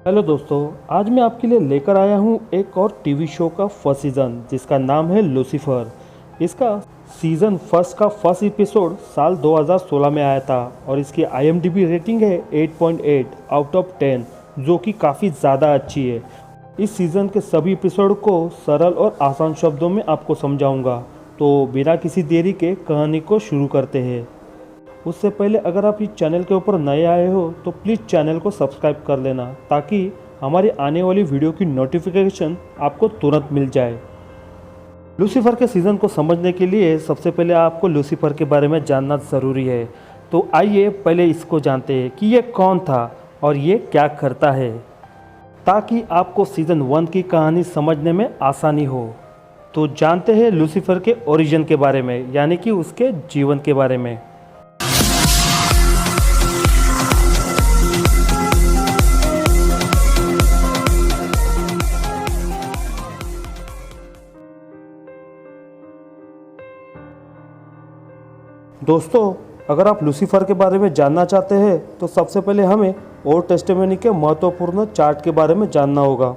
Hello दोस्तों, आज मैं आपके लिए लेकर आया हूँ एक और टीवी शो का फर्स्ट सीज़न जिसका नाम है लूसीफर। इसका सीज़न फर्स्ट का फर्स्ट एपिसोड साल 2016 में आया था और इसकी IMDb रेटिंग है 8.8 आउट ऑफ 10, जो कि काफ़ी ज़्यादा अच्छी है। इस सीज़न के सभी एपिसोड को सरल और आसान शब्दों में आपको समझाऊंगा, तो बिना किसी देरी के कहानी को शुरू करते हैं। उससे पहले अगर आप इस चैनल के ऊपर नए आए हो तो प्लीज़ चैनल को सब्सक्राइब कर लेना, ताकि हमारी आने वाली वीडियो की नोटिफिकेशन आपको तुरंत मिल जाए। लूसीफर के सीज़न को समझने के लिए सबसे पहले आपको लूसीफर के बारे में जानना ज़रूरी है। तो आइए पहले इसको जानते हैं कि ये कौन था और ये क्या करता है, ताकि आपको सीज़न 1 की कहानी समझने में आसानी हो। तो जानते हैं लूसीफर के ओरिजिन के बारे में, यानी कि उसके जीवन के बारे में। दोस्तों, अगर आप लूसीफर के बारे में जानना चाहते हैं तो सबसे पहले हमें ओल्ड टेस्टामेंट के महत्वपूर्ण चार्ट के बारे में जानना होगा।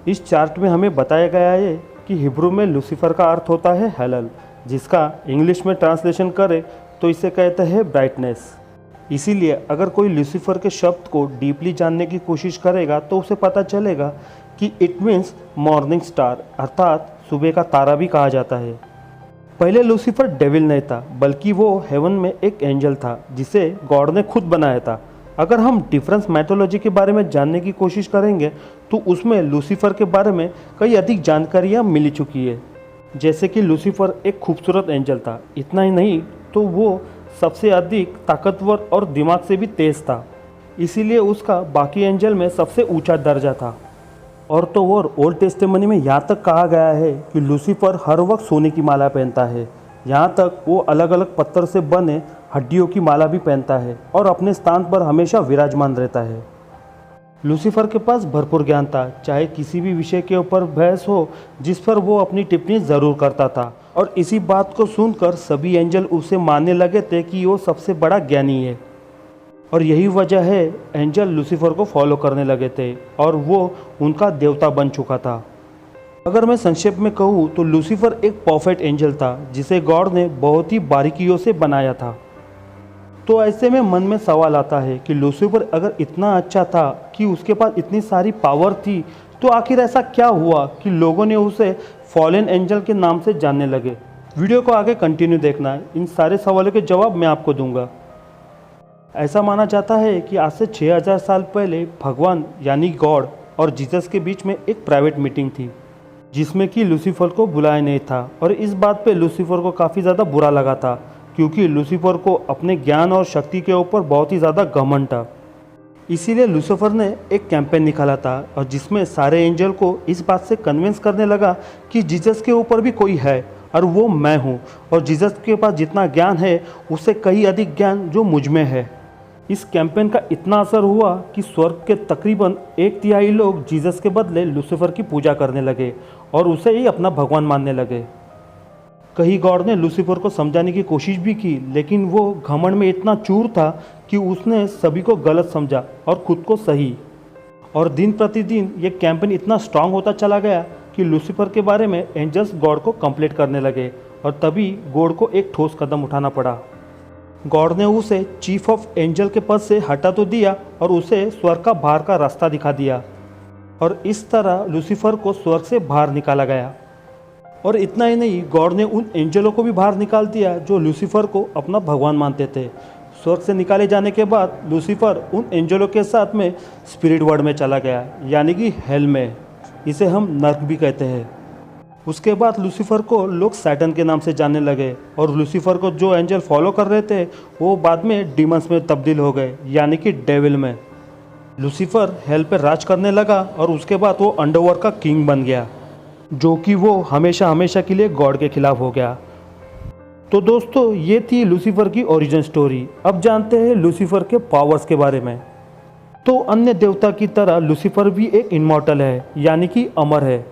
इस चार्ट में हमें बताया गया है कि हिब्रू में लूसीफर का अर्थ होता है हेलल, जिसका इंग्लिश में ट्रांसलेशन करें तो इसे कहते हैं ब्राइटनेस। इसीलिए अगर कोई लूसीफर के शब्द को डीपली जानने की कोशिश करेगा तो उसे पता चलेगा कि इट मीन्स मॉर्निंग स्टार, अर्थात सुबह का तारा भी कहा जाता है। पहले लूसीफर डेविल नहीं था, बल्कि वो हेवन में एक एंजल था जिसे गॉड ने खुद बनाया था। अगर हम डिफरेंस मैथोलॉजी के बारे में जानने की कोशिश करेंगे तो उसमें लूसीफर के बारे में कई अधिक जानकारियाँ मिल चुकी है। जैसे कि लूसीफर एक खूबसूरत एंजल था, इतना ही नहीं तो वो सबसे अधिक ताकतवर और दिमाग से भी तेज़ था, इसीलिए उसका बाकी एंजल में सबसे ऊंचा दर्जा था। और तो और ओल्ड टेस्टामेंट में यहाँ तक कहा गया है कि लूसीफर हर वक्त सोने की माला पहनता है। यहाँ तक वो अलग अलग पत्थर से बने हड्डियों की माला भी पहनता है और अपने स्थान पर हमेशा विराजमान रहता है। लूसीफर के पास भरपूर ज्ञान था, चाहे किसी भी विषय के ऊपर बहस हो जिस पर वो अपनी टिप्पणी ज़रूर करता था। और इसी बात को सुनकर सभी एंजल उसे मानने लगे थे कि वो सबसे बड़ा ज्ञानी है। और यही वजह है एंजल लूसीफर को फॉलो करने लगे थे और वो उनका देवता बन चुका था। अगर मैं संक्षेप में कहूँ तो लूसीफर एक परफेक्ट एंजल था जिसे गॉड ने बहुत ही बारीकियों से बनाया था। तो ऐसे में मन में सवाल आता है कि लूसीफर अगर इतना अच्छा था कि उसके पास इतनी सारी पावर थी, तो आखिर ऐसा क्या हुआ कि लोगों ने उसे फॉलन एंजल के नाम से जानने लगे। वीडियो को आगे कंटिन्यू देखना, इन सारे सवालों के जवाब मैं आपको दूंगा। ऐसा माना जाता है कि आज से 6000 साल पहले भगवान यानी गॉड और जीसस के बीच में एक प्राइवेट मीटिंग थी, जिसमें कि लूसीफर को बुलाया नहीं था। और इस बात पे लूसीफर को काफ़ी ज़्यादा बुरा लगा था, क्योंकि लूसीफर को अपने ज्ञान और शक्ति के ऊपर बहुत ही ज़्यादा घमंड था। इसीलिए लूसीफर ने एक कैंपेन निकाला था और जिसमें सारे एंजल को इस बात से कन्विंस करने लगा कि जीसस के ऊपर भी कोई है और वो मैं हूँ, और जीसस के पास जितना ज्ञान है उससे कहीं अधिक ज्ञान जो मुझ में है। इस कैंपेन का इतना असर हुआ कि स्वर्ग के तकरीबन 1/3 लोग जीसस के बदले लूसीफर की पूजा करने लगे और उसे ही अपना भगवान मानने लगे। कहीं गॉड ने लूसीफर को समझाने की कोशिश भी की, लेकिन वो घमंड में इतना चूर था कि उसने सभी को गलत समझा और खुद को सही। और दिन प्रतिदिन ये कैंपेन इतना स्ट्रांग होता चला गया कि लूसीफर के बारे में एंजल्स गॉड को कंप्लेंट करने लगे, और तभी गॉड को एक ठोस कदम उठाना पड़ा। गॉड ने उसे चीफ ऑफ एंजल के पद से हटा तो दिया और उसे स्वर्ग का बाहर का रास्ता दिखा दिया, और इस तरह लूसीफर को स्वर्ग से बाहर निकाला गया। और इतना ही नहीं, गॉड ने उन एंजलों को भी बाहर निकाल दिया जो लूसीफर को अपना भगवान मानते थे। स्वर्ग से निकाले जाने के बाद लूसीफर उन एंजलों के साथ में स्पिरिट वर्ल्ड में चला गया, यानी कि हेल में। इसे हम नर्क भी कहते हैं। उसके बाद लूसीफर को लोग सैटन के नाम से जानने लगे, और लूसीफर को जो एंजल फॉलो कर रहे थे वो बाद में डीमंस में तब्दील हो गए, यानी कि डेविल में। लूसीफर हेल पर राज करने लगा और उसके बाद वो अंडरवर्ल्ड का किंग बन गया, जो कि वो हमेशा हमेशा के लिए गॉड के खिलाफ हो गया। तो दोस्तों, ये थी लूसीफर की ओरिजिन स्टोरी। अब जानते हैं लूसीफर के पावर्स के बारे में। तो अन्य देवता की तरह लूसीफर भी एक इमॉर्टल है, यानी कि अमर है।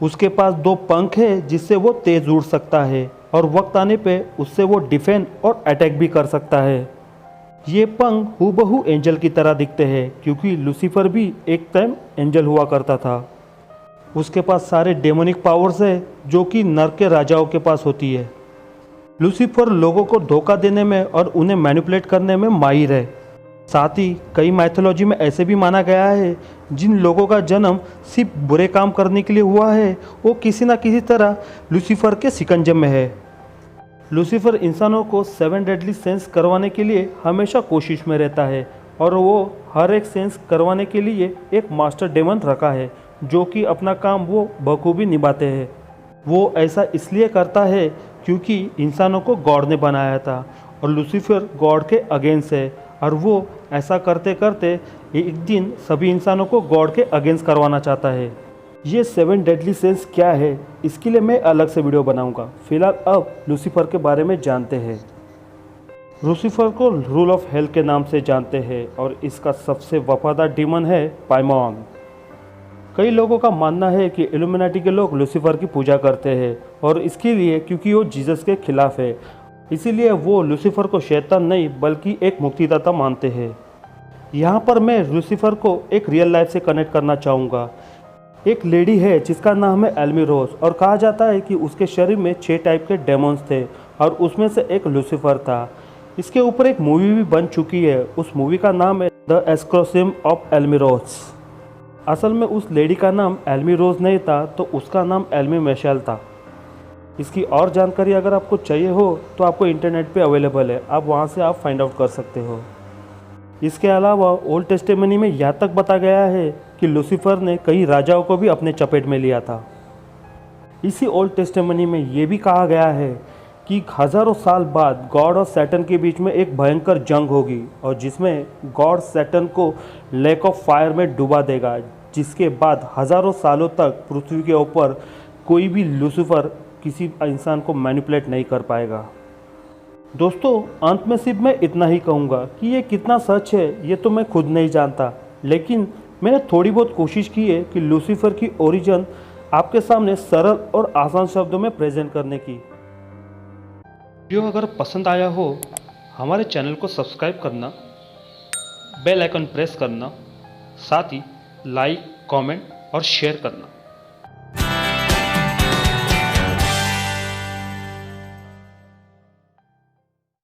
उसके पास 2 पंख है जिससे वो तेज उड़ सकता है, और वक्त आने पे उससे वो डिफेंड और अटैक भी कर सकता है। ये पंख हूबहू एंजल की तरह दिखते हैं क्योंकि लूसीफर भी एक टाइम एंजल हुआ करता था। उसके पास सारे डेमोनिक पावर्स है जो कि नर्क के राजाओं के पास होती है। लूसीफर लोगों को धोखा देने में और उन्हें मैनिपुलेट करने में माहिर है। साथ ही कई माइथोलॉजी में ऐसे भी माना गया है जिन लोगों का जन्म सिर्फ बुरे काम करने के लिए हुआ है वो किसी न किसी तरह लूसीफर के शिकंजे में है। लूसीफर इंसानों को 7 डेडली सेंस करवाने के लिए हमेशा कोशिश में रहता है और वो हर एक सेंस करवाने के लिए एक मास्टर डेमन रखा है जो कि अपना काम वो बखूबी निभाते हैं। वो ऐसा इसलिए करता है क्योंकि इंसानों को गॉड ने बनाया था और लूसीफर गॉड के अगेंस्ट है और वो ऐसा करते करते एक दिन सभी इंसानों को गॉड के अगेंस्ट करवाना चाहता है। ये 7 डेडली सेंस क्या है इसके लिए मैं अलग से वीडियो बनाऊंगा। फिलहाल अब लूसीफर के बारे में जानते हैं। लूसीफर को रूल ऑफ हेल के नाम से जानते हैं और इसका सबसे वफादार डीमन है पाइमॉन। कई लोगों का मानना है कि इल्यूमिनाटी के लोग लूसीफर की पूजा करते हैं और इसके लिए क्योंकि वो जीसस के खिलाफ है, इसीलिए वो लूसीफर को शैतान नहीं बल्कि एक मुक्तिदाता मानते हैं। यहाँ पर मैं लूसीफर को एक रियल लाइफ से कनेक्ट करना चाहूँगा। एक लेडी है जिसका नाम है एल्मी रोज और कहा जाता है कि उसके शरीर में 6 टाइप के डेमोन्स थे और उसमें से एक लूसीफर था। इसके ऊपर एक मूवी भी बन चुकी है। उस मूवी का नाम है द एक्सोर्सिज्म ऑफ एल्मी रोज। असल में उस लेडी का नाम एल्मी रोज नहीं था तो उसका नाम एल्मी मिशेल था। इसकी और जानकारी अगर आपको चाहिए हो तो आपको इंटरनेट पे अवेलेबल है, आप वहाँ से आप फाइंड आउट कर सकते हो। इसके अलावा ओल्ड टेस्टामेंट में यहाँ तक बताया गया है कि लूसीफर ने कई राजाओं को भी अपने चपेट में लिया था। इसी ओल्ड टेस्टामेंट में ये भी कहा गया है कि हज़ारों साल बाद गॉड और सैटन के बीच में एक भयंकर जंग होगी और जिसमें गॉड सैटन को लेक ऑफ फायर में डुबा देगा, जिसके बाद हज़ारों सालों तक पृथ्वी के ऊपर कोई भी लूसीफर किसी इंसान को मैनिपुलेट नहीं कर पाएगा। दोस्तों, अंत में सिर्फ मैं इतना ही कहूँगा कि ये कितना सच है ये तो मैं खुद नहीं जानता, लेकिन मैंने थोड़ी बहुत कोशिश की है कि लूसीफर की ओरिजिन आपके सामने सरल और आसान शब्दों में प्रेजेंट करने की। वीडियो अगर पसंद आया हो हमारे चैनल को सब्सक्राइब करना, बेल आइकन प्रेस करना, साथ ही लाइक, कमेंट और शेयर करना।